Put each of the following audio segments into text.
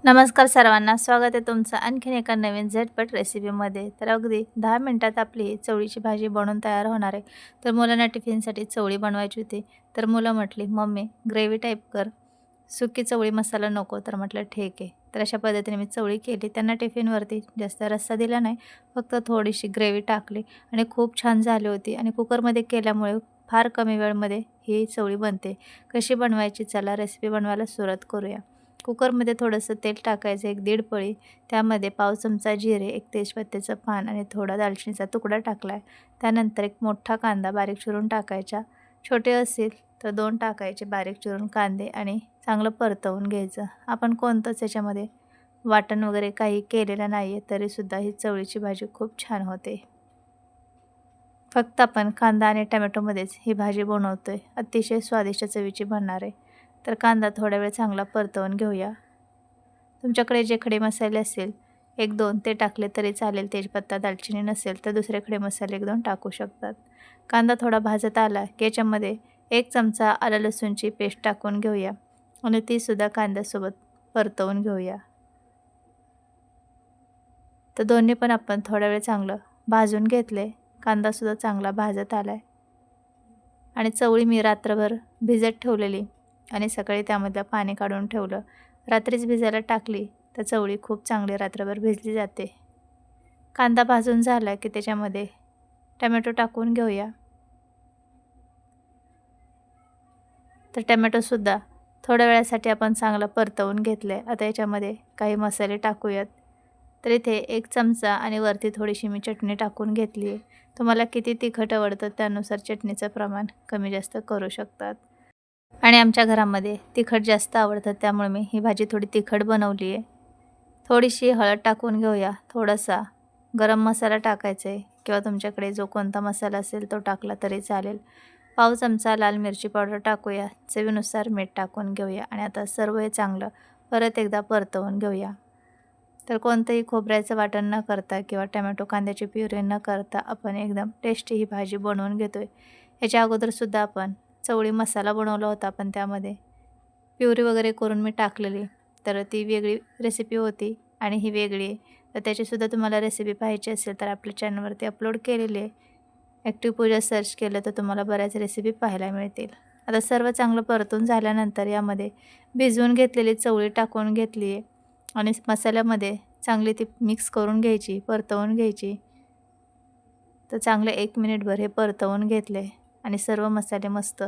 नमस्कार सर्वांना, स्वागत आहे तुमचं आणखीन एका नवीन झटपट रेसिपीमध्ये. तर अगदी 10 मिनिटात आपली ही चवळीची भाजी बनवून तयार होणार आहे. तर मुलांना टिफिनसाठी चवळी बनवायची होती. तर मुलं म्हटली, "मम्मी ग्रेव्ही टाईप कर, सुकी चवळी मसाला नको." तर म्हटलं ठीक आहे. तर अशा पद्धतीने मी चवळी केली. त्यांना टिफिनवरती जास्त रस्सा दिला नाही, फक्त थोडीशी ग्रेव्ही टाकली आणि खूप छान झाली होती. आणि कुकरमध्ये केल्यामुळे फार कमी वेळेमध्ये ही चवळी बनते. कशी बनवायची, चला रेसिपी बनवायला सुरुवात करूया. कुकरमध्ये थोडंसं तेल टाकायचं, एक दीड पळी. त्यामध्ये पाव चमचा जिरे, एक तेजपत्त्याचं पान आणि थोडा दालचिनीचा तुकडा टाकला आहे. त्यानंतर एक मोठा कांदा बारीक चिरून टाकायचा. छोटे असतील तर 2 टाकायचे बारीक चिरून कांदे आणि चांगलं परतवून घ्यायचं. आपण कोणतंच याच्यामध्ये वाटण वगैरे काही केलेलं नाही आहे, तरीसुद्धा ही चवळीची भाजी खूप छान होते. फक्त आपण कांदा आणि टोमॅटोमध्येच ही भाजी बनवतोय. अतिशय स्वादिष्ट चवीची बनणार आहे. तर कांदा थोडा वेळ चांगला परतवून घेऊया. तुमच्याकडे जे खडे मसाले असेल 1-2 ते टाकले तरी चालेल. तेजपत्ता, दालचिनी नसेल तर दुसरे खडे मसाले 1-2 टाकू शकतात. कांदा थोडा भाजत आला की याच्यामध्ये 1 चमचा आलं लसूणची पेस्ट टाकून घेऊया आणि तीसुद्धा कांद्यासोबत परतवून घेऊया. तर दोन्ही पण आपण थोडा वेळ चांगलं भाजून घेतले. कांदासुद्धा चांगला भाजत आला आहे आणि चवळी मी रात्रभर भिजत ठेवलेली आणि सकाळी त्यामधलं पाणी काढून ठेवलं. रात्रीच भिजायला टाकली तर चवळी खूप चांगली रात्रभर भिजली जाते. कांदा भाजून झाला की त्याच्यामध्ये टोमॅटो टाकून घेऊया. तर टोमॅटोसुद्धा थोड्या वेळासाठी आपण चांगलं परतवून घेतलं आहे. आता याच्यामध्ये काही मसाले टाकूयात. तर इथे 1 चमचा आणि वरती थोडीशी मी चटणी टाकून घेतली आहे. तुम्हाला किती तिखट आवडतं त्यानुसार चटणीचं प्रमाण कमी जास्त करू शकतात. आणि आमच्या घरामध्ये तिखट जास्त आवडतं, त्यामुळे मी ही भाजी थोडी तिखट बनवली आहे. थोडीशी हळद टाकून घेऊया. थोडासा गरम मसाला टाकायचा आहे किंवा तुमच्याकडे जो कोणता मसाला असेल तो टाकला तरी चालेल. पाव चमचा लाल मिरची पावडर टाकूया. चवीनुसार मीठ टाकून घेऊया आणि आता सर्व हे चांगलं परत एकदा परतवून घेऊया. तर कोणतंही खोबऱ्याचं वाटण न करता किंवा टोमॅटो कांद्याची प्युरी न करता आपण एकदम टेस्टी ही भाजी बनवून घेतो आहे. याच्या अगोदरसुद्धा आपण चवळी मसाला बनवला होता, पण त्यामध्ये प्युरी वगैरे करून मी टाकलेली. तर ती वेगळी रेसिपी होती आणि ही वेगळी आहे. तर त्याचीसुद्धा तुम्हाला रेसिपी पाहायची असेल तर आपल्या चॅनलवरती अपलोड केलेली आहे. ॲक्टिव्ह पूजा सर्च केलं तर तुम्हाला बऱ्याच रेसिपी पाहायला मिळतील. आता सर्व चांगलं परतून झाल्यानंतर यामध्ये भिजवून घेतलेली चवळी टाकून घेतली आहे आणि मसाल्यामध्ये चांगली ती मिक्स करून घ्यायची, परतवून घ्यायची. तर चांगले 1 मिनिटभर हे परतवून घेतले आणि सर्व मसाले मस्त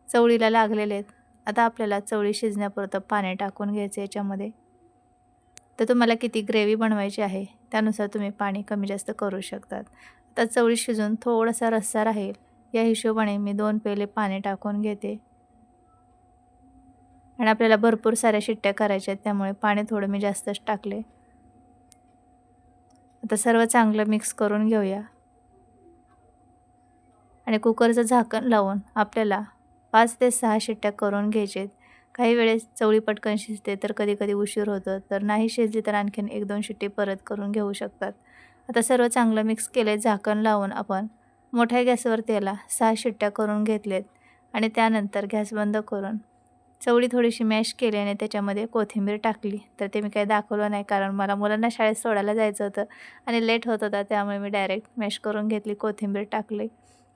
चवळीला लागलेले आहेत. आता आपल्याला चवळी शिजण्यापुरतं पाणी टाकून घ्यायचं याच्यामध्ये. तर तुम्हाला किती ग्रेव्ही बनवायची आहे त्यानुसार तुम्ही पाणी कमी जास्त करू शकतात. आता चवळी शिजून थोडासा रस्सा राहील या हिशोबाने मी 2 पेले पाणी टाकून घेते आणि आपल्याला भरपूर साऱ्या शिट्ट्या करायच्या आहेत, त्यामुळे पाणी थोडं मी जास्तच टाकले. आता सर्व चांगलं मिक्स करून घेऊया आणि कुकरचं झाकण लावून आपल्याला 5 ते 6 शिट्ट्या करून घ्यायचे आहेत. काही वेळेस चवळी पटकन शिजते तर कधी-कधी उशीर होतो. तर नाही शिजली तर आणखीन 1-2 शिट्टी परत करून घेऊ शकतात. आता सर्व चांगलं मिक्स केलं झाकण लावून आपण मोठ्या गॅसवरती याला 6 शिट्ट्या करून घेतलेत आणि त्यानंतर गॅस बंद करून चवळी थोडीशी मॅश केली आणि त्याच्यामध्ये कोथिंबीर टाकली. तर ते मी काही दाखवलं नाही, कारण मला मुलांना शाळेत सोडायला जायचं होतं आणि लेट होत होता, त्यामुळे मी डायरेक्ट मॅश करून घेतली, कोथिंबीर टाकली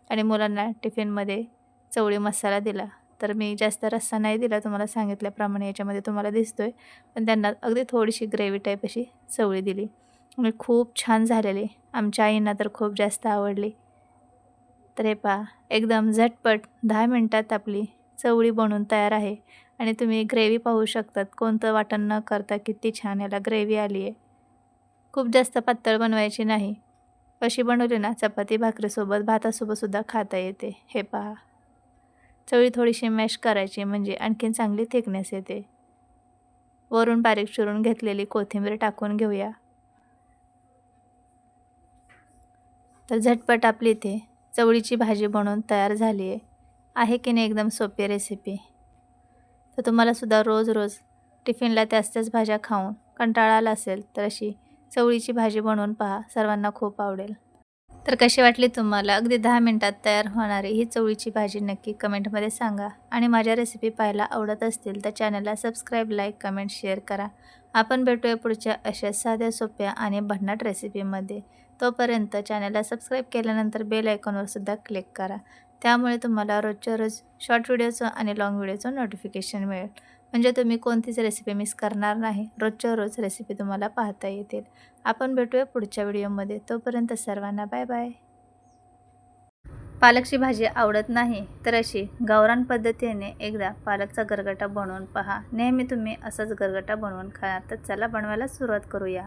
आणि मुलांना टिफिनमध्ये चवळी मसाला दिला. तर मी जास्त रस्सा नाही दिला, तुम्हाला सांगितल्याप्रमाणे याच्यामध्ये तुम्हाला दिसतोय. पण त्यांना अगदी थोडीशी ग्रेव्ही टाईप अशी चवळी दिली आणि खूप छान झालेली. आमच्या आईंना तर खूप जास्त आवडली. तर हे पहा, एकदम झटपट 10 मिनिटात आपली चवळी बनवून तयार आहे आणि तुम्ही ग्रेव्ही पाहू शकतात. कोणतं वाटण न करता किती छान याला ग्रेव्ही आली आहे. खूप जास्त पातळ बनवायची नाही. अशी बनवली ना चपाती भाकरीसोबत, भातासोबतसुद्धा खाता येते. हे पहा, चवळी थोडीशी मॅश करायची म्हणजे आणखीन चांगली थिकनेस येते. वरून बारीक चिरून घेतलेली कोथिंबीर टाकून घेऊया. तर झटपट आपली इथे चवळीची भाजी बनवून तयार झाली आहे. आहे की नाही एकदम सोपी रेसिपी. तर तुम्हालासुद्धा रोज-रोज टिफिनला त्याच-त्याच भाज्या खाऊन कंटाळा आला असेल तर अशी चवळीची भाजी बनवून पहा. सर्वांना खूप आवडेल. तर कशी वाटली तुम्हाला अगदी 10 मिनिटात तयार होणारी ही चवळीची भाजी नक्की कमेंटमध्ये सांगा. आणि माझ्या रेसिपी पाहायला आवडत असतील तर चॅनलला सबस्क्राईब, लाईक, कमेंट, शेअर करा. आपण भेटूया पुढच्या अशा साध्या, सोप्या आणि भन्नाट रेसिपीमध्ये. तोपर्यंत चॅनलला सबस्क्राईब केल्यानंतर बेल आयकॉनवर सुद्धा क्लिक करा. त्यामुळे तुम्हाला रोजच्या रोज शॉर्ट व्हिडिओचं आणि लाँग व्हिडिओचं नोटिफिकेशन मिळेल. म्हणजे तुम्ही कोणतीच रेसिपी मिस करणार नाही. रोजच्या रोज रेसिपी तुम्हाला पाहता येतील. आपण भेटूया पुढच्या व्हिडिओमध्ये. तोपर्यंत सर्वांना बाय बाय. पालकची भाजी आवडत नाही तर अशी गावरान पद्धतीने एकदा पालकचा गरगटा बनवून पहा. नेहमी तुम्ही असाच गरगटा बनवून खाणार तर चला बनवायला सुरुवात करूया.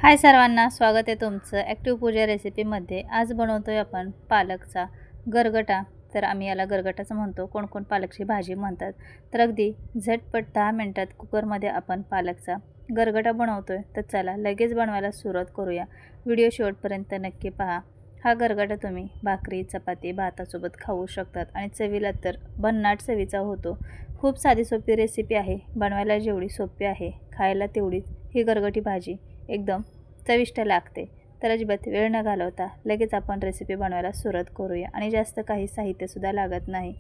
हाय सर्वांना, स्वागत आहे तुमचं ॲक्टिव्ह पूजा रेसिपीमध्ये. आज बनवतोय आपण पालकचा गरगटा. तर आम्ही याला गरगटाचं म्हणतो, कोण कोण पालकची भाजी म्हणतात. तर अगदी झटपट 10 मिनिटात कुकरमध्ये आपण पालकचा गरगटा बनवतोय. तर चला लगेच बनवायला सुरुवात करूया. व्हिडिओ शेवटपर्यंत नक्की पहा. हा गरगटा तुम्ही भाकरी, चपाती, भातासोबत खाऊ शकतात आणि चवीला तर भन्नाट चवीचा होतो. खूप साधी सोपी रेसिपी आहे. बनवायला जेवढी सोपी आहे खायला तेवढीच ही गरगटी भाजी एकदम चविष्ट लागते. तर अजिबात वेळ न घालवता लगेच आपण रेसिपी बनवायला सुरुवात करूया. आणि जास्त काही साहित्यसुद्धा लागत नाही.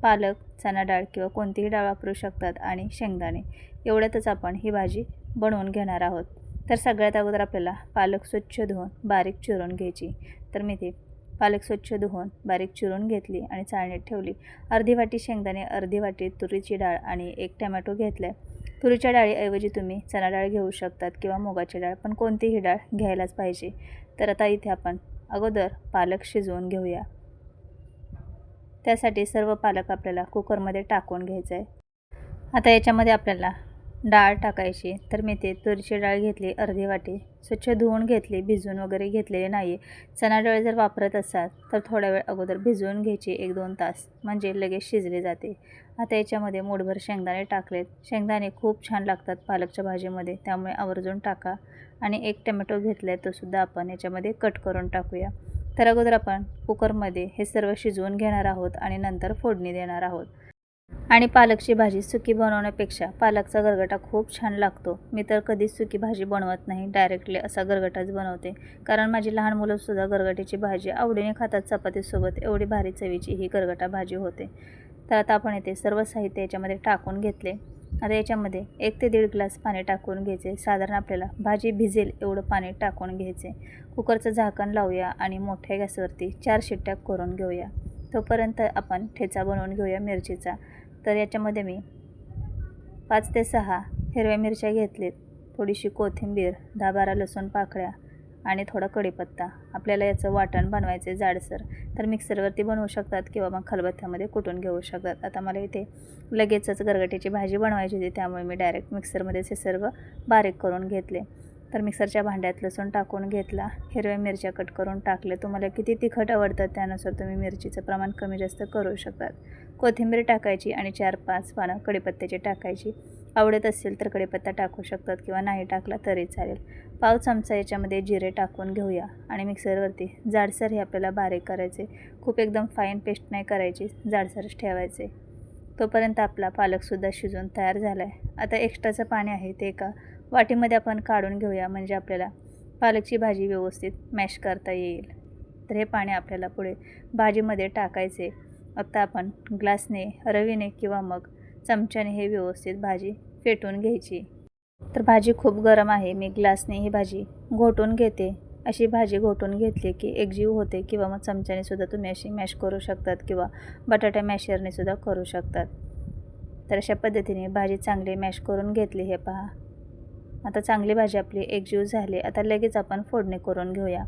पालक, चणा डाळ किंवा कोणतीही डाळ वापरू शकतात आणि शेंगदाणे, एवढ्यातच आपण ही भाजी बनवून घेणार आहोत. तर सगळ्यात अगोदर आपल्याला पालक स्वच्छ धुवून बारीक चिरून घ्यायची. तर मी ते पालक स्वच्छ धुवून बारीक चिरून घेतली आणि चाळणीत ठेवली. अर्धी वाटी शेंगदाणे, अर्धी वाटी तुरीची डाळ आणि 1 टोमॅटो घेतला. तुरीच्या डाळीऐवजी तुम्ही चणा डाळ घेऊ शकतात किंवा मुगाची डाळ, पण कोणतीही डाळ घ्यायलाच पाहिजे. तर आता इथे आपण अगोदर पालक शिजवून घेऊया. त्यासाठी सर्व पालक आपल्याला कुकरमध्ये टाकून घ्यायचं आहे. आता याच्यामध्ये आपल्याला डाळ टाकायची. तर मी ते तुरीची डाळ घेतली अर्धी वाटी, स्वच्छ धुवून घेतली, भिजवून वगैरे घेतलेली नाही आहे. चणा डाळ जर वापरत असाल तर थोडा वेळ अगोदर भिजवून घ्यायची, 1-2 तास, म्हणजे लगेच शिजले जाते. आता याच्यामध्ये मूठभर शेंगदाणे टाकलेत. शेंगदाणे खूप छान लागतात पालकच्या भाजीमध्ये, त्यामुळे आवर्जून टाका. आणि 1 टोमॅटो घेतला आहे, तो सुद्धा आपण याच्यामध्ये कट करून टाकूया. तर अगोदर आपण कुकरमध्ये हे सर्व शिजवून घेणार आहोत आणि नंतर फोडणी देणार आहोत. आणि पालकची भाजी सुकी बनवण्यापेक्षा पालकचा गरगटा खूप छान लागतो. मी तर कधीच सुकी भाजी बनवत नाही, डायरेक्टली असा गरगटाच बनवते. कारण माझी लहान मुलंसुद्धा गरगट्याची भाजी आवडीने खातात चपातीसोबत. एवढी भारी चवीची ही गरगटा भाजी होते. तर आता आपण इथे सर्व साहित्य याच्यामध्ये टाकून घेतले. आता याच्यामध्ये 1 ते 1.5 ग्लास पाणी टाकून घ्यायचे. साधारण आपल्याला भाजी भिजेल एवढं पाणी टाकून घ्यायचे. कुकरचं झाकण लावूया आणि मोठ्या गॅसवरती 4 शिट्ट्या करून घेऊया. तोपर्यंत आपण ठेचा बनवून घेऊया मिरचीचा. तर याच्यामध्ये मी 5 ते 6 हिरव्या मिरच्या घेतलेत, थोडीशी कोथिंबीर, 10-12 लसूण पाकळ्या आणि थोडा कढीपत्ता. आपल्याला याचं वाटण बनवायचं आहे जाडसर. तर मिक्सरवरती बनवू शकतात किंवा मग खलबत्त्यामध्ये कुटून घेऊ शकतात. आता मला इथे लगेचच गरगट्याची भाजी बनवायची होती, त्यामुळे मी डायरेक्ट मिक्सरमध्येच हे सर्व बारीक करून घेतले. तर मिक्सरच्या भांड्यात लसूण टाकून घेतला, हिरव्या मिरच्या कट करून टाकले. तुम्हाला किती तिखट आवडतं त्यानुसार तुम्ही मिरचीचं प्रमाण कमी जास्त करू शकतात. कोथिंबीर टाकायची आणि 4-5 पानं कढीपत्त्याची टाकायची. आवडत असेल तर कढीपत्ता टाकू शकतात किंवा नाही टाकला तरी चालेल. पाव चमचा याच्यामध्ये जिरे टाकून घेऊया आणि मिक्सरवरती जाडसर हे आपल्याला बारीक करायचे. खूप एकदम फाईन पेस्ट नाही करायची, जाडसरच ठेवायचे. तोपर्यंत आपला पालकसुद्धा शिजून तयार झाला आहे. आता एक्स्ट्राचं पाणी आहे ते एका वाटीमध्ये आपण काढून घेऊया, म्हणजे आपल्याला पालकची भाजी व्यवस्थित मॅश करता येईल. तर हे पाणी आपल्याला पुढे भाजीमध्ये टाकायचे. आता आपण ग्लासने, रवीने किंवा मग चमच्याने हे व्यवस्थित भाजी फेटून घ्यायची. तर भाजी खूप गरम आहे, मी ग्लासने ही भाजी घोटून घेते. अशी भाजी घोटून घेतली की एकजीव होते, किंवा मग चमच्याने सुद्धा तुम्ही अशी मॅश करू शकतात किंवा बटाटा मॅशरने सुद्धा करू शकतात. तर अशा पद्धतीने भाजी चांगली मॅश करून घेतली. हे पहा, आता चांगली भाजी आपली एकजीव झाली. आता लगेच आपण फोडणी करून घेऊया.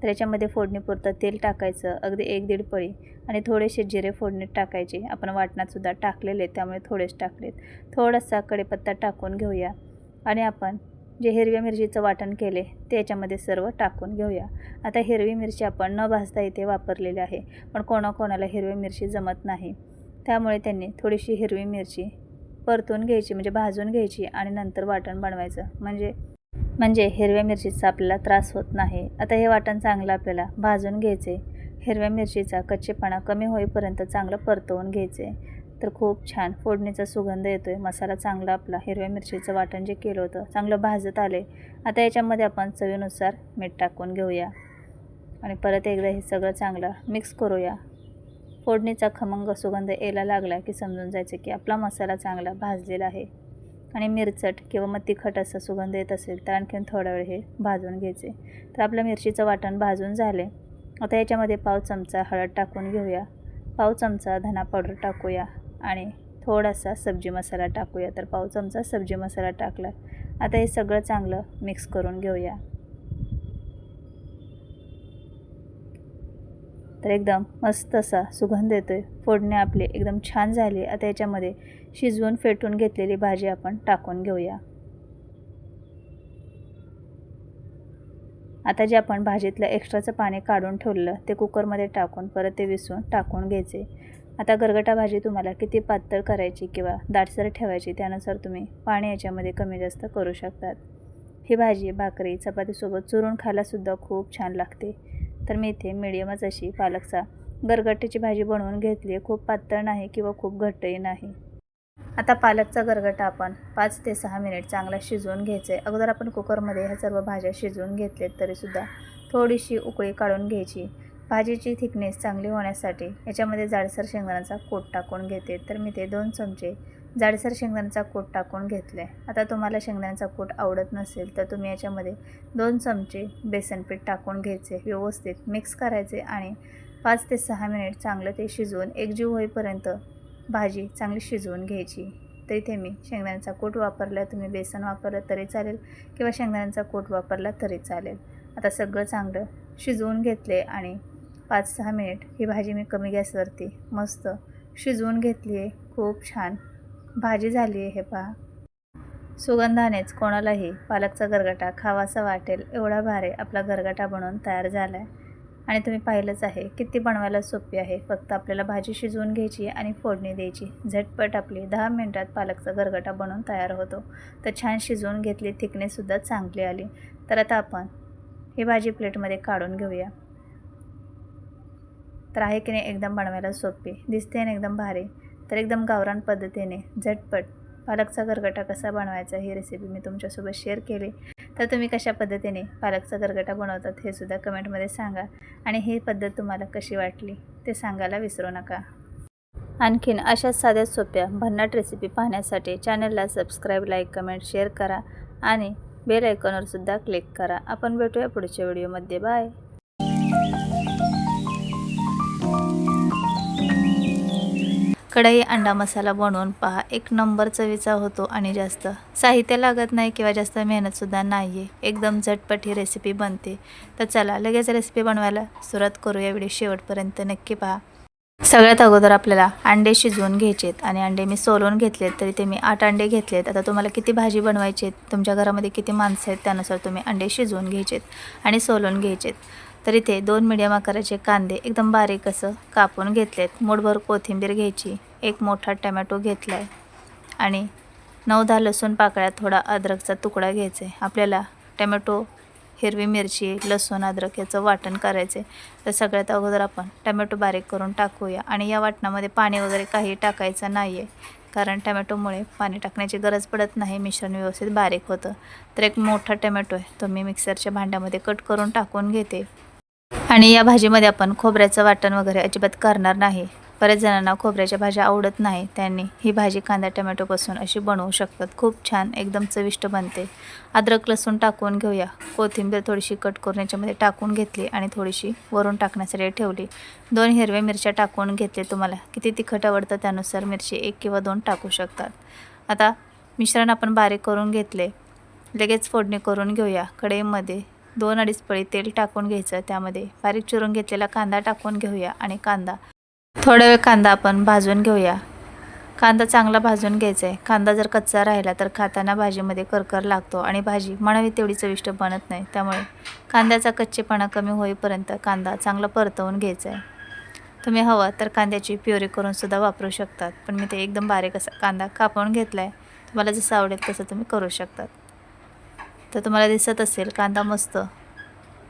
तर याच्यामध्ये फोडणीपुरतं तेल टाकायचं, अगदी 1-1.5 पळी, आणि थोडेसे जिरे फोडणीत टाकायचे. आपण वाटणातसुद्धा टाकलेले त्यामुळे थोडेच टाकलेत. थोडासा कढीपत्ता टाकून घेऊया आणि आपण जे हिरव्या मिरचीचं वाटण केले ते याच्यामध्ये सर्व टाकून घेऊया. आता हिरवी मिरची आपण न भाजता इथे वापरलेली आहे, पण कोणाकोणाला हिरवी मिरची जमत नाही, त्यामुळे त्यांनी थोडीशी हिरवी मिरची परतून घ्यायची, म्हणजे भाजून घ्यायची आणि नंतर वाटण बनवायचं. म्हणजे हिरव्या मिरचीचा आपल्याला त्रास होत नाही. आता हे वाटण चांगलं आपल्याला भाजून घ्यायचे. हिरव्या मिरचीचा कच्चेपणा कमी होईपर्यंत चांगलं परतवून घ्यायचे. तर खूप छान फोडणीचा सुगंध येतोय. मसाला चांगला आपला हिरव्या मिरचीचं वाटण जे केलं होतं चांगलं भाजत आले. आता याच्यामध्ये आपण चवीनुसार मीठ टाकून घेऊया. आणि परत एकदा हे सगळं चांगलं मिक्स करूया. फोडणीचा खमंग सुगंध यायला लागला की समजून जायचं की आपला मसाला चांगला भाजलेला आहे. आणि मिरचट किंवा मग तिखट असा सुगंध येत असेल तर आणखीन थोडा वेळ हे भाजून घ्यायचे. तर आपलं मिरचीचं वाटण भाजून झाले. आता याच्यामध्ये पाव चमचा हळद टाकून घेऊया, पाव चमचा धना पावडर टाकूया आणि थोडासा सब्जी मसाला टाकूया. तर पाव चमचा सब्जी मसाला टाकला. आता हे सगळं चांगलं मिक्स करून घेऊया. तर एकदम मस्त असा सुगंध येतोय. फोडणी आपली एकदम छान झाली. आता याच्यामध्ये शिजवून फेटून घेतलेली भाजी आपण टाकून घेऊया. आता जे आपण भाजीतलं एक्स्ट्राचं पाणी काढून ठेवलं ते कुकरमध्ये टाकून परत ते विसरून टाकून घ्यायचे. आता गरगटा भाजी तुम्हाला किती पातळ करायची किंवा दाटसर ठेवायची त्यानुसार तुम्ही पाणी याच्यामध्ये कमी जास्त करू शकतात. ही भाजी भाकरी चपातीसोबत चुरून खायलासुद्धा खूप छान लागते. तर मी इथे मीडियमच अशी पालकचा गरगट्याची भाजी बनवून घेतली आहे. खूप पातळ नाही किंवा खूप घट्टही नाही. आता पालकचा गरगटा आपण 5 ते 6 मिनिट चांगला शिजवून घ्यायचा आहे. अगोदर आपण कुकरमध्ये ह्या सर्व भाज्या शिजवून घेतलेत तरीसुद्धा थोडीशी उकळी काढून घ्यायची. भाजीची थिकनेस चांगली होण्यासाठी याच्यामध्ये जाडसर शेंगदाण्याचा कूट टाकून घेते. तर मी ते 2 चमचे जाडसर शेंगदाण्याचा कूट टाकून घेतले. आता तुम्हाला शेंगदाण्याचा कूट आवडत नसेल तर तुम्ही याच्यामध्ये 2 चमचे बेसन पीठ टाकून घ्यायचे, व्यवस्थित मिक्स करायचे आणि 5 ते 6 मिनिट चांगलं ते शिजवून एकजीव होईपर्यंत भाजी चांगली शिजवून घ्यायची. तर इथे मी शेंगदाण्याचा कूट वापरला, तुम्ही बेसन वापरलं तरी चालेल किंवा शेंगदाण्याचा कूट वापरला तरी चालेल. आता सगळं चांगलं शिजवून घेतले आणि 5-6 मिनिट ही भाजी मी कमी गॅसवरती मस्त शिजवून घेतली आहे. खूप छान भाजी झाली आहे. हे पहा, सुगंधानेच कोणालाही पालकचा गरगटा खावासा वाटेल एवढा भारी आपला गरगटा बनवून तयार झाला आहे. आणि तुम्ही पाहिलंच आहे किती बनवायला सोपी आहे. फक्त आपल्याला भाजी शिजवून घ्यायची आणि फोडणी द्यायची. झटपट आपली 10 मिनिटात पालकचा गरगटा बनवून तयार होतो. तर छान शिजवून घेतली, थिकनेससुद्धा चांगली आली. तर आता आपण ही भाजी प्लेटमध्ये काढून घेऊया. तर आहे की नाही एकदम बनवायला सोपी दिसते आणि एकदम भारी. तर एकदम गावरान पद्धतीने झटपट पालकचा गरगटा कसा बनवायचा ही रेसिपी मी तुमच्यासोबत शेअर केली. तर तुम्ही कशा पद्धतीने पालकचा गरगटा बनवतात हे सुद्धा कमेंटमध्ये सांगा आणि ही पद्धत तुम्हाला कशी वाटली ते सांगायला विसरू नका. आणखीन अशाच साध्या सोप्या भन्नाट रेसिपी पाहण्यासाठी चॅनलला सबस्क्राईब, लाईक, कमेंट, शेअर करा आणि बेल आयकॉनवर सुद्धा क्लिक करा. आपण भेटूया पुढच्या व्हिडिओमध्ये. बाय. कढई अंडा मसाला बनवून पहा, एक नंबर चवीचा होतो आणि जास्त साहित्य लागत नाही किंवा जास्त मेहनतसुद्धा नाही आहे. एकदम झटपट ही रेसिपी बनते. तर चला लगेच रेसिपी बनवायला सुरुवात करूया. व्हिडिओ शेवटपर्यंत नक्की पहा. सगळ्यात अगोदर आपल्याला अंडे शिजवून घ्यायचेत आणि अंडे मी सोलून घेतलेत. तरी ते मी 8 अंडे घेतलेत. आता तुम्हाला किती भाजी बनवायची आहेत, तुमच्या घरामध्ये किती माणसं आहेत त्यानुसार तुम्ही अंडे शिजवून घ्यायचेत आणि सोलून घ्यायचेत. तर इथे 2 मीडियम आकाराचे कांदे एकदम बारीक असं कापून घेतलेत. मूठभर कोथिंबीर घ्यायची, एक मोठा टमॅटो घेतला आहे आणि 9-10 लसूण पाकळ्या, थोडा अद्रकचा तुकडा घ्यायचा आहे. आपल्याला टमॅटो, हिरवी मिरची, लसूण, अद्रक याचं वाटण करायचं आहे. तर सगळ्यात अगोदर आपण टमॅटो बारीक करून टाकूया आणि या वाटणामध्ये पाणी वगैरे काही टाकायचं नाही आहे, कारण टमॅटोमुळे पाणी टाकण्याची गरज पडत नाही. मिश्रण व्यवस्थित बारीक होतं. तर एक मोठा टमॅटो आहे तो मी मिक्सरच्या भांड्यामध्ये कट करून टाकून घेते. आणि या भाजीमध्ये आपण खोबऱ्याचं वाटण वगैरे अजिबात करणार नाही. बऱ्याच जणांना खोबऱ्याच्या भाज्या आवडत नाही, त्यांनी ही भाजी कांदा टमॅटोपासून अशी बनवू शकतात. खूप छान एकदम चविष्ट बनते. अद्रक लसूण टाकून घेऊया. कोथिंबीर थोडीशी कट करून याच्यामध्ये टाकून घेतली आणि थोडीशी वरून टाकण्यासाठी ठेवली. 2 हिरव्या मिरच्या टाकून घेतले. तुम्हाला किती तिखट आवडतं त्यानुसार मिरची 1 किंवा 2 टाकू शकतात. आता मिश्रण आपण बारीक करून घेतले. लगेच फोडणी करून घेऊया. कढईमध्ये 2-2.5 पळी तेल टाकून घ्यायचं. त्यामध्ये बारीक चिरून घेतलेला कांदा टाकून घेऊया आणि थोडा वेळ कांदा आपण भाजून घेऊया. कांदा चांगला भाजून घ्यायचा आहे. कांदा जर कच्चा राहिला तर खाताना भाजीमध्ये करकर लागतो आणि भाजी म्हणावी तेवढी चविष्ट बनत नाही. त्यामुळे कांद्याचा कच्चेपणा कमी होईपर्यंत कांदा चांगला परतवून घ्यायचा आहे. तुम्ही हवं तर कांद्याची प्युरी करूनसुद्धा वापरू शकतात, पण मी ते एकदम बारीक असा कांदा कापून घेतला आहे. तुम्हाला जसं आवडेल तसं तुम्ही करू शकतात. तर तुम्हाला दिसत असेल कांदा मस्त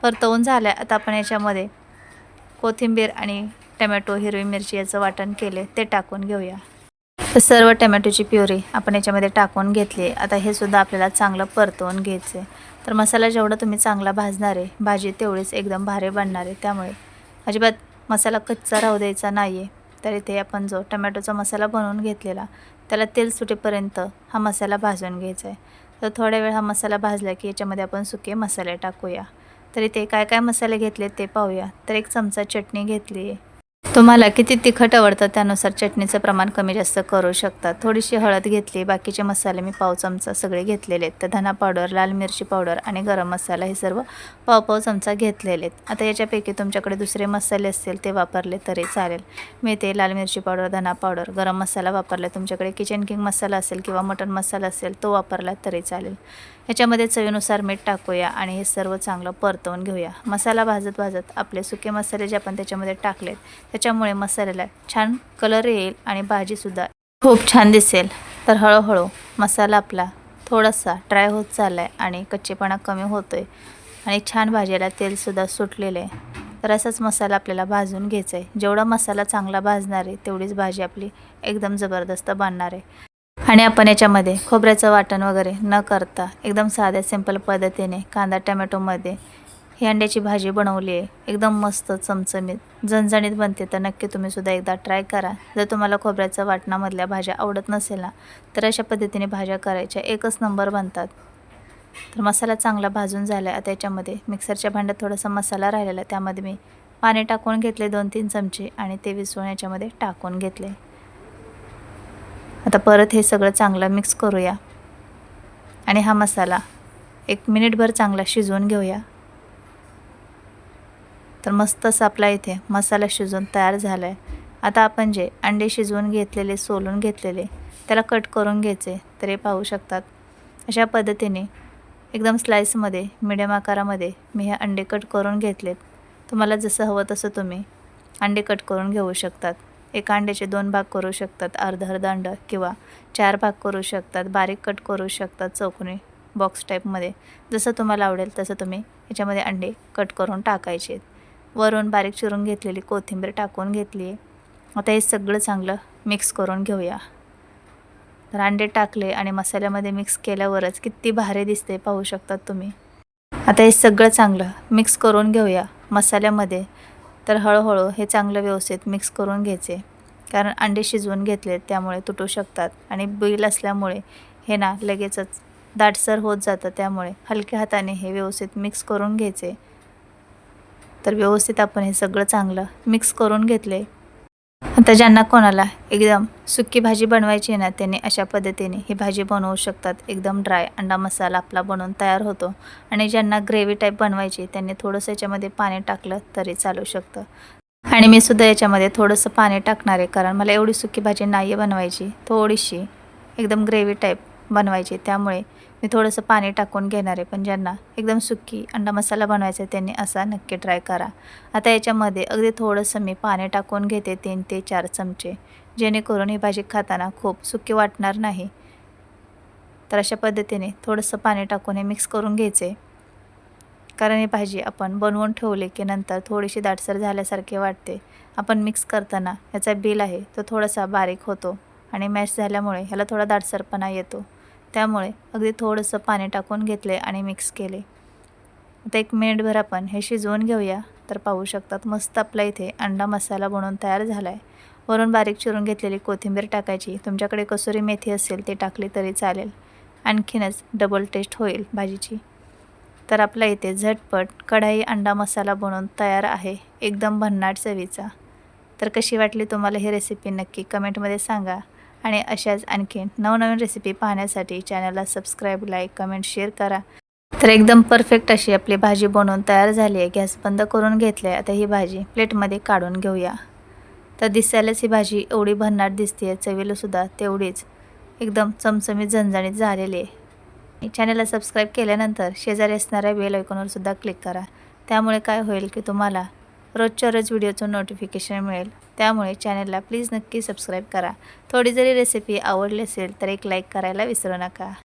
परतवून झाला आहे. आता आपण याच्यामध्ये कोथिंबीर आणि टमॅटो, हिरवी मिरची याचं वाटण केले ते टाकून घेऊया. तर सर्व टमॅटोची प्युरी आपण याच्यामध्ये टाकून घेतली आहे. आता हे सुद्धा आपल्याला चांगलं परतवून घ्यायचं आहे. तर मसाला जेवढा तुम्ही चांगला भाजणार आहे भाजी तेवढीच एकदम भारी बनणार आहे. त्यामुळे अजिबात मसाला कच्चा राहू द्यायचा नाही आहे. तर इथे आपण जो टमॅटोचा मसाला बनवून घेतलेला त्याला तेल सुटेपर्यंत हा मसाला भाजून घ्यायचा आहे. तर थोड्या वेळ हा मसाला भाजला की याच्यामध्ये आपण सुके मसाले टाकूया. तर इथे काय काय मसाले घेतले ते पाहूया. तर 1 चमचा चटणी घेतली आहे. तुम्हाला किती तिखट आवडतं त्यानुसार चटणीचं प्रमाण कमी जास्त करू शकता. थोडीशी हळद घेतली. बाकीचे मसाले मी पाव चमचा सगळे घेतलेले आहेत. तर धना पावडर, लाल मिरची पावडर आणि गरम मसाला हे सर्व पाव चमचा घेतलेले आहेत. आता याच्यापैकी तुमच्याकडे दुसरे मसाले असतील ते वापरले तरी चालेल. मी ते लाल मिरची पावडर, धना पावडर, गरम मसाला वापरला. तुमच्याकडे किचन किंग मसाला असेल किंवा मटन मसाला असेल तो वापरला तरी चालेल. ह्याच्यामध्ये चवीनुसार मीठ टाकूया आणि हे सर्व चांगलं परतवून घेऊया. मसाला भाजत भाजत आपले सुके मसाले जे आपण त्याच्यामध्ये टाकलेत त्याच्यामुळे मसाल्याला छान कलर येईल आणि भाजीसुद्धा खूप छान दिसेल. तर हळूहळू मसाला आपला थोडासा ड्राय होत चालला आहे आणि कच्चेपणा कमी होतो आहे आणि छान भाजीला तेलसुद्धा सुटलेलं आहे. तर असाच मसाला आपल्याला भाजून घ्यायचा आहे. जेवढा मसाला चांगला भाजणार आहे तेवढीच भाजी आपली एकदम जबरदस्त बनणार आहे. आणि आपण याच्यामध्ये खोबऱ्याचं वाटण वगैरे न करता एकदम साध्या सिंपल पद्धतीने कांदा टमॅटोमध्ये ही अंड्याची भाजी बनवली आहे. एकदम मस्त चमचमीत झणझणीत बनते. तर नक्की तुम्हीसुद्धा एकदा ट्राय करा. जर तुम्हाला खोबऱ्याच्या वाटणामधल्या भाज्या आवडत नसेल ना तर अशा पद्धतीने भाज्या करायच्या, एकच नंबर बनतात. तर मसाला चांगला भाजून झाला आहे. आता याच्यामध्ये मिक्सरच्या भांड्यात थोडासा मसाला राहिलेला त्यामध्ये मी पाणी टाकून घेतले 2-3 चमचे आणि ते विसळून याच्यामध्ये टाकून घेतले. आता परत हे सगळं चांगलं मिक्स करूया आणि हा मसाला 1 मिनिटभर चांगला शिजवून घेऊया. तर मस्त असा आपला इथे मसाला शिजवून तयार झाला आहे. आता आपण जे अंडे शिजवून घेतलेले, सोलून घेतलेले त्याला कट करून घ्यायचे. तर हे पाहू शकतात अशा पद्धतीने एकदम स्लाईसमध्ये मिडियम आकारामध्ये मी हे अंडे कट करून घेतलेत. तुम्हाला जसं हवं तसं तुम्ही अंडे कट करून घेऊ शकतात. एका अंड्याचे 2 भाग करू शकतात, अर्ध अंड किंवा 4 भाग करू शकतात, बारीक कट करू शकतात चौकोनी बॉक्स टाईपमध्ये. जसं तुम्हाला आवडेल तसं तुम्ही याच्यामध्ये अंडे कट करून टाकायचे. वरून बारीक चिरून घेतलेली कोथिंबीर टाकून घेतली आहे. आता हे सगळं चांगलं मिक्स करून घेऊया. तर अंडे टाकले आणि मसाल्यामध्ये मिक्स केल्यावरच किती भारी दिसते पाहू शकतात तुम्ही. आता हे सगळं चांगलं मिक्स करून घेऊया मसाल्यामध्ये. तर हळूहळू हे चांगलं व्यवस्थित मिक्स करून घ्यायचे. कारण अंडे शिजवून घेतले त्यामुळे तुटू शकतात आणि बील असल्यामुळे हे ना लगेचच दाटसर होत जातं. त्यामुळे हलक्या हाताने हे व्यवस्थित मिक्स करून घ्यायचे. तर व्यवस्थित आपण हे सगळं चांगलं मिक्स करून घेतले. आता ज्यांना कोणाला एकदम सुकी भाजी बनवायची ना त्यांनी अशा पद्धतीने ही भाजी बनवू शकतात. एकदम ड्राय अंडा मसाला आपला बनवून तयार होतो. आणि ज्यांना ग्रेव्ही टाईप बनवायची त्यांनी थोडंसं याच्यामध्ये पाणी टाकलं तरी चालू शकतं. आणि मी सुद्धा याच्यामध्ये थोडंसं पाणी टाकणार आहे कारण मला एवढी सुकी भाजी नाही आहे बनवायची, थोडीशी एकदम ग्रेव्ही टाईप बनवायची. त्यामुळे मी थोडंसं पाणी टाकून घेणार आहे. पण ज्यांना एकदम सुकी अंडा मसाला बनवायचा आहे त्यांनी असा नक्की ट्राय करा. आता याच्यामध्ये अगदी थोडंसं मी पाणी टाकून घेते 3 ते 4 चमचे, जेणेकरून ही भाजी खाताना खूप सुकी वाटणार नाही. तर अशा पद्धतीने थोडंसं पाणी टाकून हे मिक्स करून घ्यायचे. कारण ही भाजी आपण बनवून ठेवली की नंतर थोडीशी दाटसर झाल्यासारखे वाटते. आपण मिक्स करताना याचा बील आहे तो थोडासा बारीक होतो आणि मॅश झाल्यामुळे ह्याला थोडा दाटसरपणा येतो. त्यामुळे अगदी थोडंसं पाणी टाकून घेतले आणि मिक्स केले. आता 1 मिनिटभर आपण हे शिजवून घेऊया. तर पाहू शकतात मस्त आपला इथे अंडा मसाला बनवून तयार झाला आहे. वरून बारीक चिरून घेतलेली कोथिंबीर टाकायची. तुमच्याकडे कसुरी मेथी असेल ते टाकली तरी चालेल, आणखीनच डबल टेस्ट होईल भाजीची. तर आपला इथे झटपट कढाई अंडा मसाला बनवून तयार आहे, एकदम भन्नाट चवीचा. तर कशी वाटली तुम्हाला ही रेसिपी नक्की कमेंटमध्ये सांगा. आणि अशाच आणखीन नवनवीन रेसिपी पाहण्यासाठी चॅनलला सबस्क्राईब, लाईक, कमेंट, शेअर करा. तर एकदम परफेक्ट अशी आपली भाजी बनवून तयार झाली आहे. गॅस बंद करून घेतला आहे. आता ही भाजी प्लेटमध्ये काढून घेऊया. तर दिसायलाच ही भाजी एवढी भन्नाट दिसते आहे, चवीलासुद्धा तेवढीच एकदम चमचमीत झणझणीत झालेली आहे. चॅनलला सबस्क्राईब केल्यानंतर शेजारी असणाऱ्या बेल आयकॉनवर सुद्धा क्लिक करा. त्यामुळे काय होईल की तुम्हाला रोजच्या रोज व्हिडिओचं नोटिफिकेशन मिळेल. त्यामुळे चॅनलला प्लीज नक्की सबस्क्राईब करा. थोडी जरी रेसिपी आवडली असेल तर एक लाईक करायला विसरू नका.